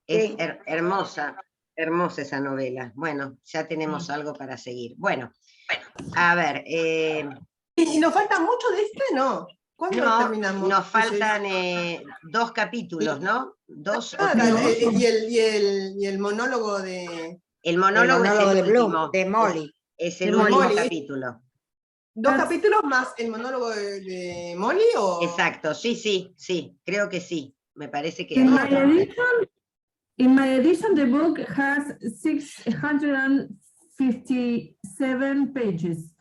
Es hermosa, hermosa esa novela. Bueno, ya tenemos algo para seguir. Bueno, a ver. ¿Y nos falta mucho de este? No. ¿Cuándo No, terminamos? nos faltan 2 capítulos, ¿no? 2 o 3. Y el monólogo de... El monólogo es el de último. Bloom, de Molly. Es el De último Molly. capítulo. 2 capítulos más el monólogo de Molly, ¿o? Exacto, sí, creo que sí. Me parece que In my edition, the book has 657 pages,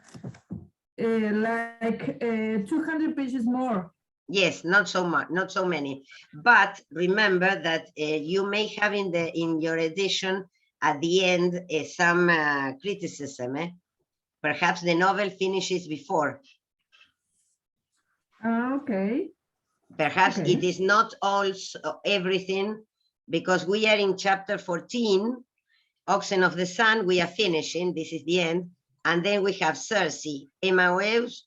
like 200 pages more. Yes, not so much, not so many. But remember that you may have in your edition at the end some criticism. Perhaps the novel finishes before. Okay. Perhaps Okay. it is not also everything, because we are in chapter 14, Oxen of the Sun. We are finishing. This is the end. And then we have Circe, Emmaus,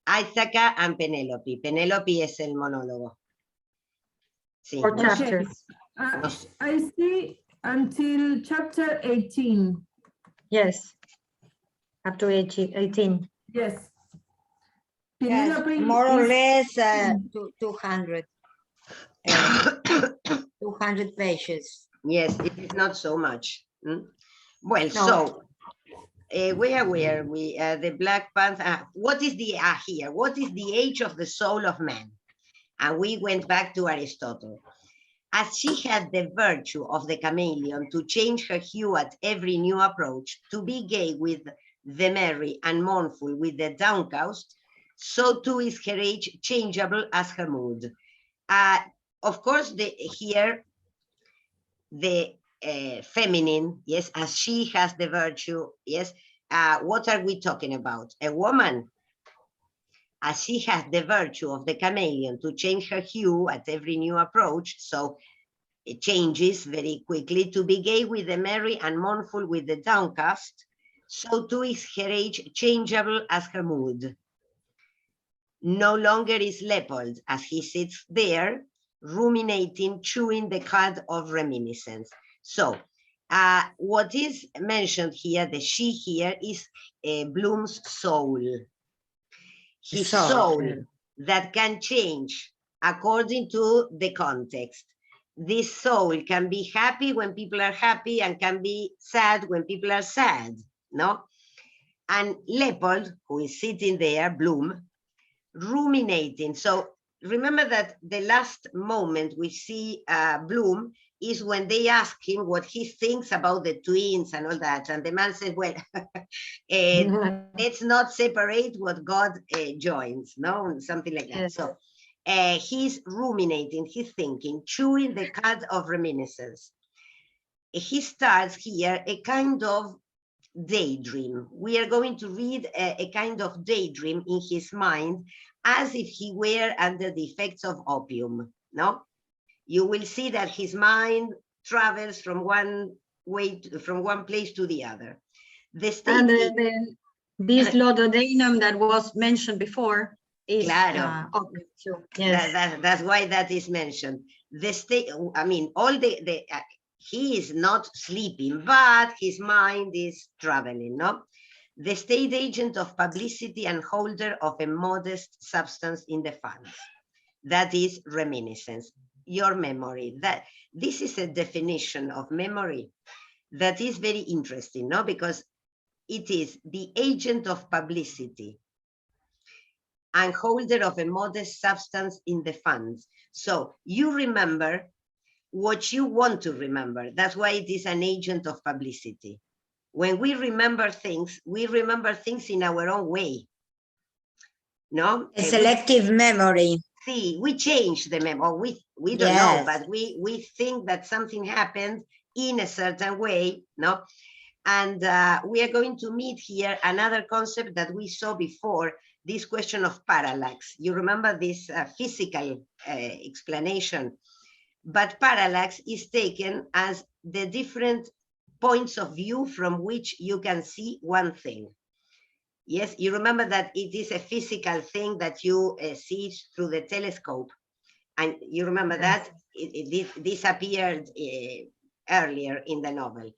Ithaca, and Penelope. Penelope es el monólogo. Sí. 4 chapters. I see until chapter 18. Yes. Up to 18. Yes. Yes, Penelope more or is- less 200. 200 pages. Yes, it is not so much. Well, No. so where were we? The Black Panther. What is the here? What is the age of the soul of man? And we went back to Aristotle. As she had the virtue of the chameleon to change her hue at every new approach, to be gay with the merry and mournful with the downcast, so too is her age changeable as her mood. Of course, here the feminine, yes, as she has the virtue, yes. What are we talking about? A woman, as she has the virtue of the chameleon to change her hue at every new approach, so it changes very quickly, to be gay with the merry and mournful with the downcast, so too is her age changeable as her mood. No longer is Leopold, as he sits there, ruminating, chewing the cud of reminiscence. So, what is mentioned here, the she here, is Bloom's soul. His soul that can change according to the context. This soul can be happy when people are happy and can be sad when people are sad, no? And Leopold, who is sitting there, Bloom, ruminating. So remember that the last moment we see Bloom is when they ask him what he thinks about the twins and all that. And the man says, well, let's not separate what God joins, no? Something like that. Yes. So he's ruminating, he's thinking, chewing the cud of reminiscence. He starts here a kind of daydream. We are going to read a kind of daydream in his mind, as if he were under the effects of opium, no? You will see that his mind travels from one place to the other. This laudanum that was mentioned before is claro. opium too. Yes. That's why that is mentioned. The state, I mean, all he is not sleeping, but his mind is traveling, no? The state agent of publicity and holder of a modest substance in the funds. That is reminiscence, your memory. This is a definition of memory that is very interesting, no? Because it is the agent of publicity and holder of a modest substance in the funds. So you remember what you want to remember. That's why it is an agent of publicity. When we remember things in our own way. No? A selective memory. See, we change the memory. We don't know, but we think that something happened in a certain way, no? And we are going to meet here another concept that we saw before, this question of parallax. You remember this physical explanation, but parallax is taken as the different points of view from which you can see one thing. Yes, you remember that it is a physical thing that you see through the telescope. And you remember that? This appeared earlier in the novel.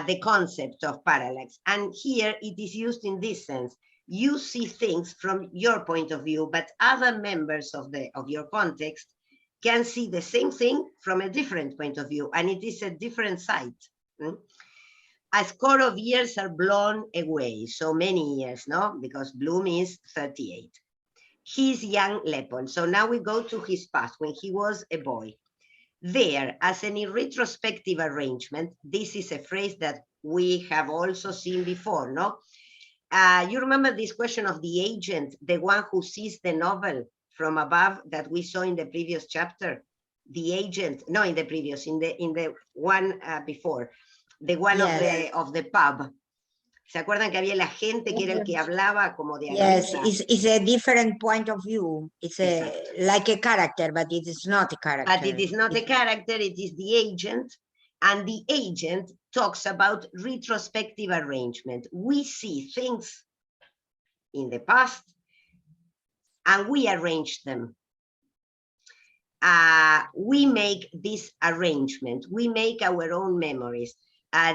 The concept of parallax. And here it is used in this sense. You see things from your point of view, but other members of your context can see the same thing from a different point of view, and it is a different sight. A score of years are blown away, so many years, no? Because Bloom is 38. He's young Lepon. So now we go to his past, when he was a boy. There, as any retrospective arrangement, this is a phrase that we have also seen before, no? You remember this question of the agent, the one who sees the novel from above that we saw in the previous chapter? The agent, no, in the previous, in the one before, the one of the pub. ¿Se acuerdan que había el agente que era el que hablaba como de Yes, arriba? it's a different point of view. It's like a character, but it is not a character. But it is not a character, it is the agent. And the agent talks about retrospective arrangement. We see things in the past and we arrange them. We make this arrangement. We make our own memories.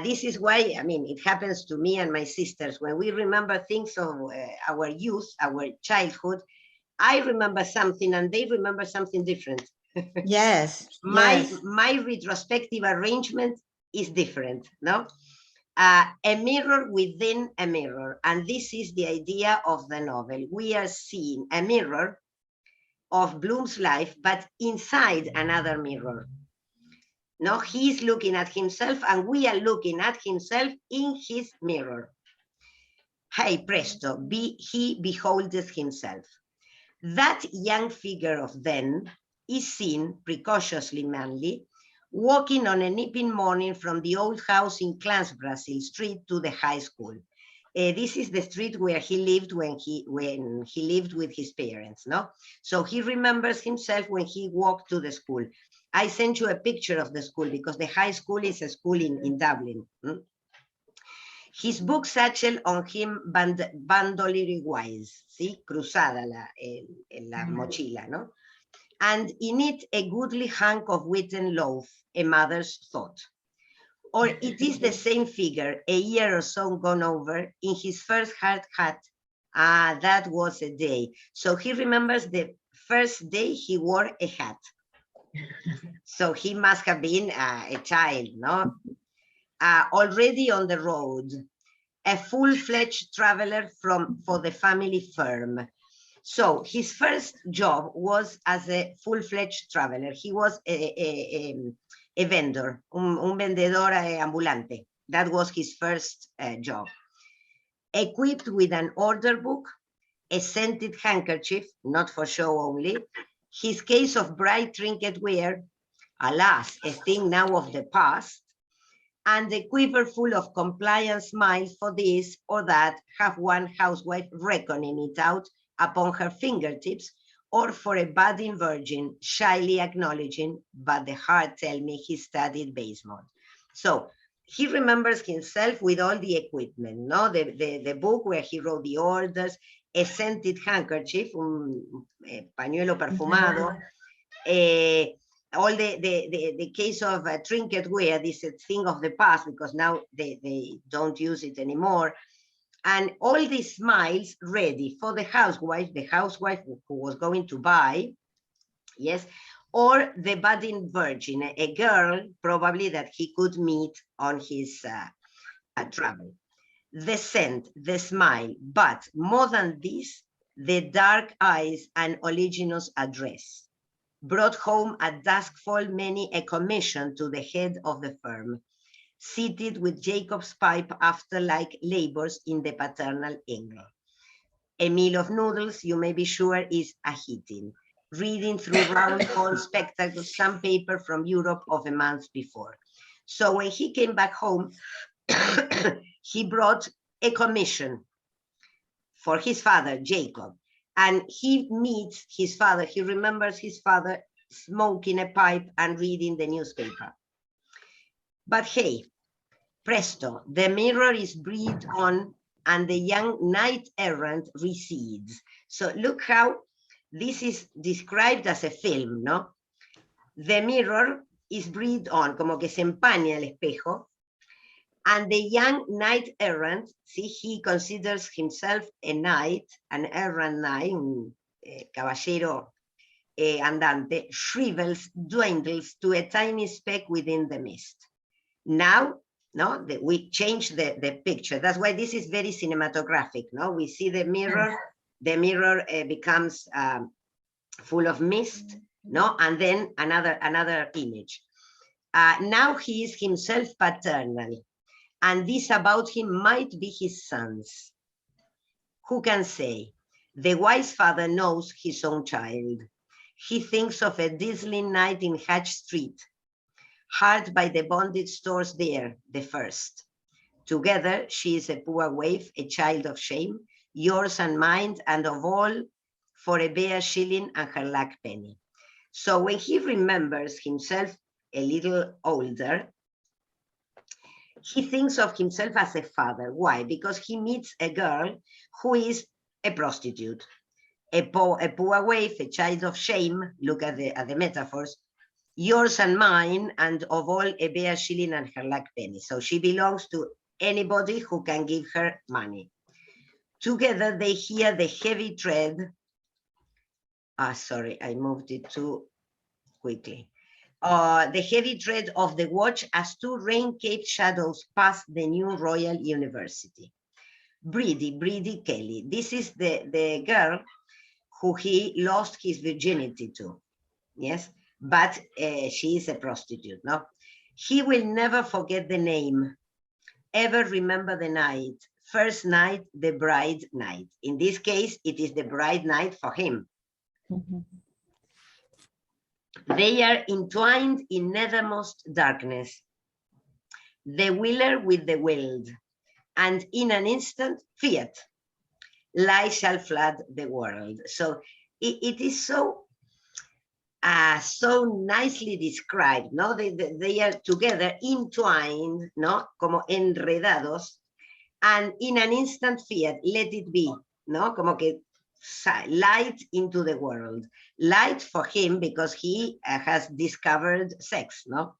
This is why, I mean, it happens to me and my sisters. When we remember things of our youth, our childhood, I remember something and they remember something different. Yes. My retrospective arrangement is different, no? A mirror within a mirror. And this is the idea of the novel. We are seeing a mirror of Bloom's life, but inside another mirror. No, he's looking at himself and we are looking at himself in his mirror. Hey, presto, he beholdeth himself. That young figure of then is seen, precautiously manly, walking on a nipping morning from the old house in Clansbrasil Street to the high school. This is the street where he lived when he lived with his parents, no? So he remembers himself when he walked to the school. I sent you a picture of the school because the high school is a school in Dublin. His book satchel on him bandolier-wise, see, cruzada la mochila, no? And in it a goodly hunk of wheaten loaf, a mother's thought. Or it is the same figure, a year or so gone over, in his first hard hat. That was a day. So he remembers the first day he wore a hat. So he must have been a child, no? Already on the road, a full-fledged traveler for the family firm. So his first job was as a full-fledged traveler. He was a vendor, un vendedor ambulante. That was his first job. Equipped with an order book, a scented handkerchief, not for show only, his case of bright trinket wear, alas, a thing now of the past, and a quiver full of compliant smiles for this or that, have one housewife reckoning it out upon her fingertips, or for a budding virgin shyly acknowledging, but the heart tell me he studied baseball. So he remembers himself with all the equipment, no? The book where he wrote the orders, a scented handkerchief, un pañuelo perfumado, all the case of trinket wear, this is a thing of the past because now they don't use it anymore. And all these smiles ready for the housewife who was going to buy, yes, or the budding virgin, a girl probably that he could meet on his travel. The scent, the smile, but more than this, the dark eyes and oleaginous address brought home at duskfall many a commission to the head of the firm, seated with Jacob's pipe after like labors in the paternal angle. A meal of noodles, you may be sure, is a hitting, reading through round gold spectacles some paper from Europe of a month before. So when he came back home, he brought a commission for his father, Jacob, and he meets his father. He remembers his father smoking a pipe and reading the newspaper. But hey, presto, the mirror is breathed on and the young knight errant recedes. So look how this is described as a film, ¿no? The mirror is breathed on, como que se empaña el espejo. And the young knight errant, see, he considers himself a knight, an errant knight, un caballero andante, shrivels, dwindles to a tiny speck within the mist. Now, no, we change the picture. That's why this is very cinematographic. No, we see the mirror becomes full of mist, no, and then another image. Now he is himself paternal, and this about him might be his son's. Who can say? The wise father knows his own child. He thinks of a dazzling night in Hatch Street, hard by the bonded stores there, the first. Together, she is a poor waif, a child of shame, yours and mine, and of all, for a bare shilling and her lack penny. So when he remembers himself a little older, he thinks of himself as a father. Why? Because he meets a girl who is a prostitute, a poor waif, a child of shame. Look at the metaphors. Yours and mine, and of all, a bare shilling and her lack penny. So she belongs to anybody who can give her money. Together they hear the heavy tread. Sorry, I moved it too quickly. The heavy tread of the watch as two rain-capped shadows pass the new Royal University. Bridie Kelly. This is the girl who he lost his virginity to. Yes, but she is a prostitute, no? He will never forget the name, ever remember the night. First night, the bride night. In this case, it is the bride night for him. Mm-hmm. They are entwined in nethermost darkness, the willer with the willed, and in an instant, fiat, light shall flood the world. So it is so nicely described, no? They are together, entwined, no? Como enredados, and in an instant, fiat, let it be, no? Como que light into the world. Light for him because he has discovered sex, no?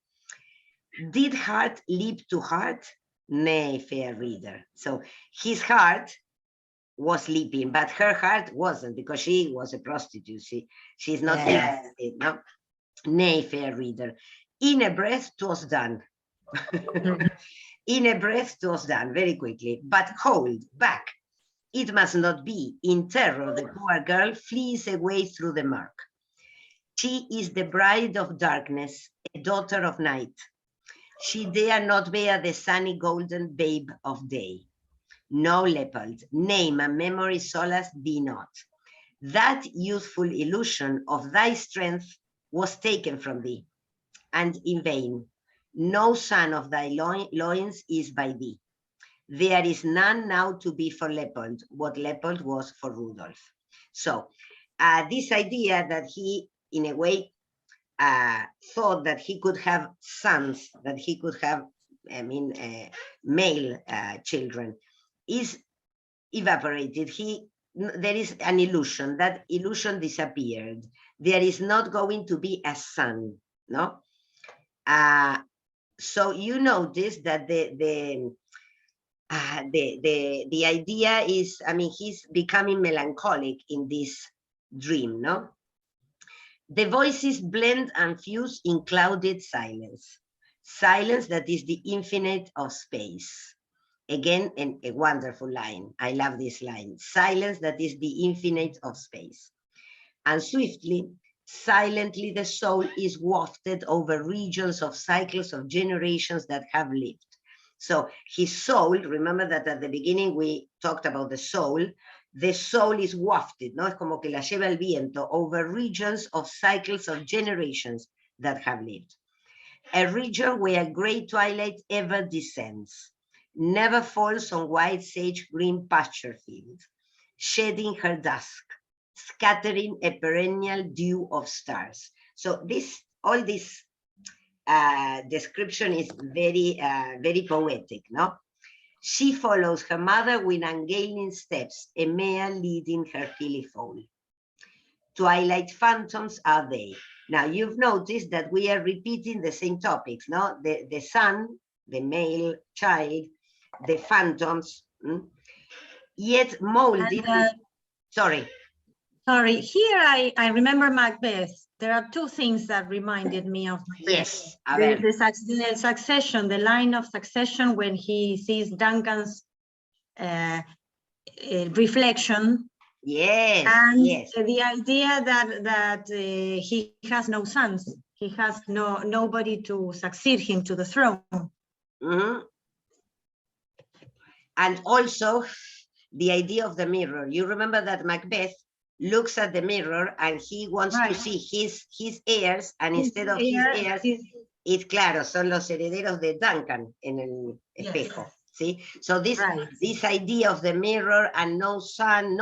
Did heart leap to heart? Nay, fair reader. So his heart was leaping, but her heart wasn't because she was a prostitute. She's not interested, no? Nay, fair reader. In a breath, 'twas done. In a breath, 'twas done very quickly, but hold back. It must not be. In terror, the poor girl flees away through the murk. She is the bride of darkness, a daughter of night. She dare not bear the sunny golden babe of day. No, Leopold, name and memory solace thee not. That youthful illusion of thy strength was taken from thee, and in vain. No son of thy loins is by thee. There is none now to be for Leopold, what Leopold was for Rudolph. So this idea that he, in a way, thought that he could have sons, that he could have, male children, is evaporated. There is an illusion. That illusion disappeared. There is not going to be a son, no? So you notice that the idea is, he's becoming melancholic in this dream, no? The voices blend and fuse in clouded silence. Silence that is the infinite of space. Again, a wonderful line. I love this line. Silence that is the infinite of space. And swiftly, silently, the soul is wafted over regions of cycles of generations that have lived. So his soul, remember that at the beginning we talked about the soul is wafted, ¿no? Es como que la lleva el viento over regions of cycles of generations that have lived. A region where gray twilight ever descends, never falls on white sage green pasture fields, shedding her dusk, scattering a perennial dew of stars. So all this description is very, very poetic, no? She follows her mother with ungainly steps, a mare leading her hilly foal. twilight phantoms are they? Now you've noticed that we are repeating the same topics, no? The sun, the male child, the phantoms, yet molded. Sorry. Sorry, here I remember Macbeth. There are two things that reminded me of Macbeth. Yes, a ver. The succession, the line of succession when he sees Duncan's reflection. Yes, And yes. the idea that he has no sons, he has nobody to succeed him to the throne. And also the idea of the mirror. You remember that Macbeth looks at the mirror and he wants to see his heirs, and instead of his heirs, it's claro, son los herederos de Duncan en el espejo. See, so this idea of the mirror and no son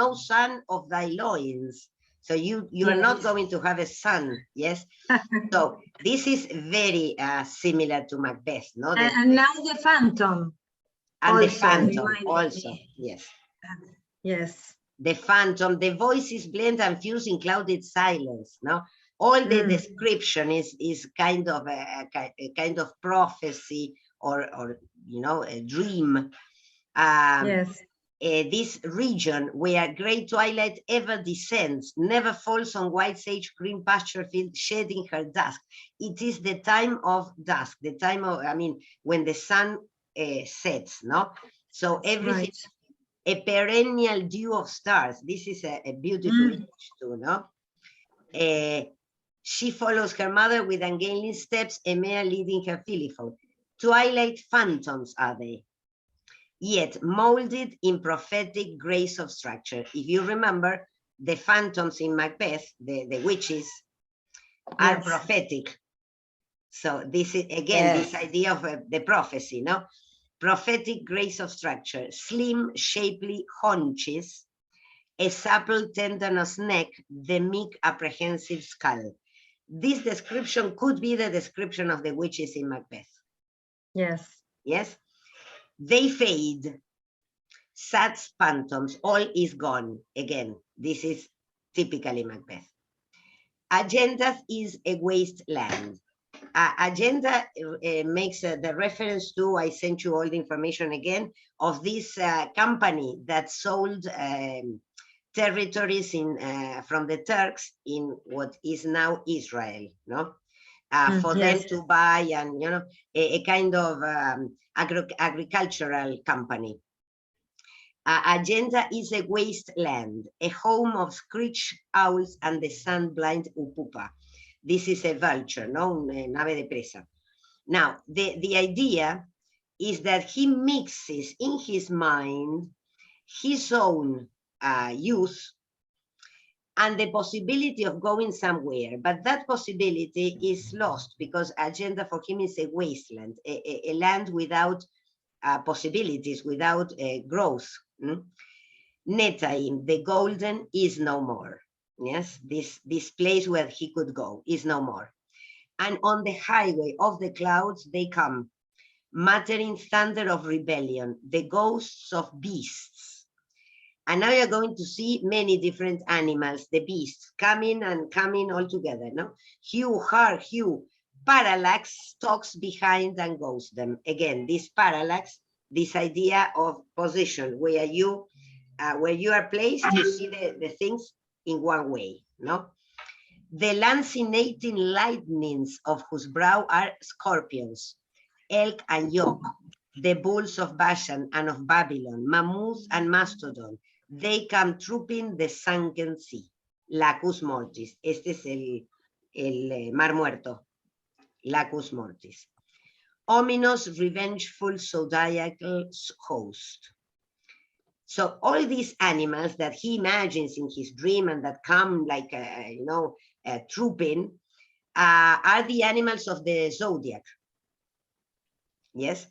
of thy loins. So you are not going to have a son, yes. So this is very similar to Macbeth, no? And now the phantom. And also the phantom also, yes. Yes. The phantom, the voices blend and fuse in clouded silence, no? All the description is kind of a kind of prophecy or you know, a dream. This region where great twilight ever descends, never falls on white sage green pasture field, shedding her dusk. It is the time of dusk, the time of, I mean, when the sun sets, no? So everything, a perennial dew of stars. This is a beautiful image too, no? She follows her mother with ungainly steps, Emea leading her Philiphone. Twilight phantoms are they, yet molded in prophetic grace of structure. If you remember, the phantoms in Macbeth, the witches, are prophetic. So this is, again, this idea of the prophecy, no? Prophetic grace of structure, slim, shapely haunches, a supple tendonous neck, the meek, apprehensive skull. This description could be the description of the witches in Macbeth. Yes. Yes? They fade. Sad phantoms, all is gone. Again, this is typically Macbeth. Agendas is a wasteland. Agenda makes the reference to, I sent you all the information again, of this company that sold territories from the Turks in what is now Israel, no? For them to buy, and you know, a kind of agricultural company. Agenda is a wasteland, a home of screech owls and the sun-blind upupa. This is a vulture, no? Nave de presa. Now, the idea is that he mixes in his mind his own youth and the possibility of going somewhere, but that possibility is lost because Agenda for him is a wasteland, a land without possibilities, without growth. Netaim, the golden, is no more. Yes, this place where he could go is no more. And on the highway of the clouds they come, muttering thunder of rebellion, the ghosts of beasts. And now you're going to see many different animals, the beasts, coming and coming all together, no? Hugh, har, hugh. Parallax stalks behind and goes them. Again, this parallax, this idea of position, where you are placed, you see the things in one way, no? The lancinating lightnings of whose brow are scorpions, elk and yoke, the bulls of Bashan and of Babylon, mammoth and mastodon, they come trooping the sunken sea. Lacus mortis. Este es el mar muerto. Lacus mortis. Ominous, revengeful, zodiacal host. So all these animals that he imagines in his dream and that come like, you know, trooping, are the animals of the zodiac. Yes,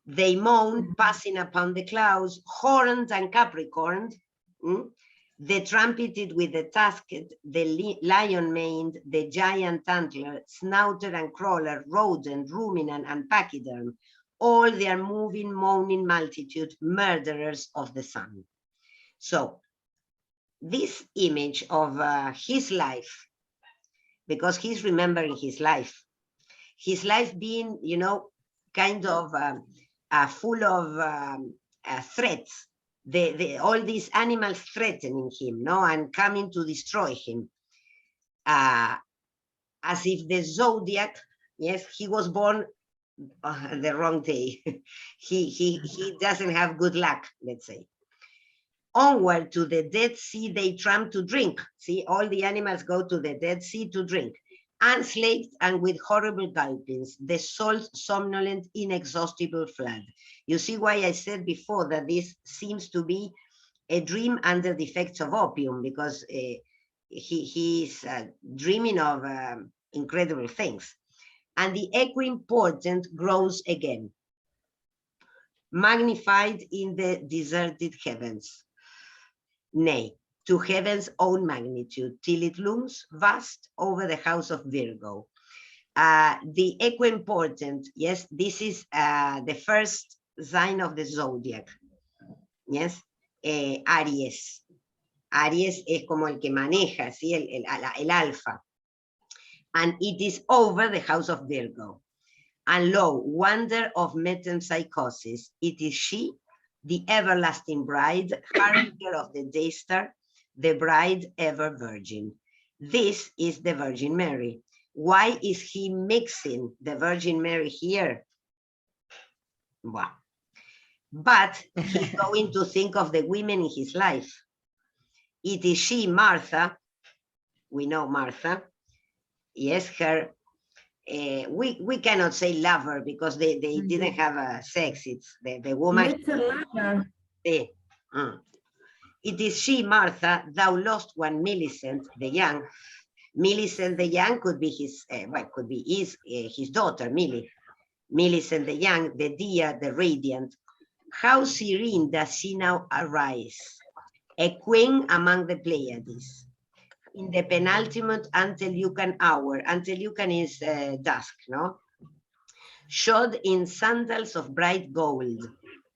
they moan, passing upon the clouds, horned and capricorned, the trumpeted with the tusked, the lion-maned, the giant antler, snouter and crawler, rodent, ruminant and pachyderm, all their moving, moaning multitude, murderers of the sun. So this image of his life, because he's remembering his life being, you know, kind of full of threats, all these animals threatening him, no, and coming to destroy him, as if the zodiac, yes, he was born the wrong day. he doesn't have good luck, let's say. Onward to the Dead Sea they tramp to drink. See, all the animals go to the Dead Sea to drink. Enslaved and with horrible gulpings, the soul's somnolent, inexhaustible flood. You see why I said before that this seems to be a dream under the effects of opium, because he's dreaming of incredible things. And the equine portent grows again, magnified in the deserted heavens. Nay, to heaven's own magnitude, till it looms vast over the house of Virgo. The equine portent, yes, this is the first sign of the zodiac, yes, Aries. Aries es como el que maneja, ¿sí? el alfa. And it is over the house of Virgo. And lo, wonder of metempsychosis, it is she, the everlasting bride, harbinger of the day star, the bride ever virgin. This is the Virgin Mary. Why is he mixing the Virgin Mary here? Well, but he's going to think of the women in his life. It is she, Martha. We know Martha. Yes, her. We cannot say lover because they didn't have sex. It's the woman. Let's lover. It is she, Martha, thou lost one Millicent the young. Millicent the young could be his, could be his daughter, Millie. Millicent the young, the dear, the radiant. How serene does she now arise, a queen among the Pleiades. In the penultimate Anteliucan hour, Anteliucan is dusk, no? Shod in sandals of bright gold,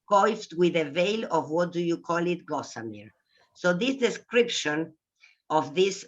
coiffed with a veil of, what do you call it, gossamer. So this description of this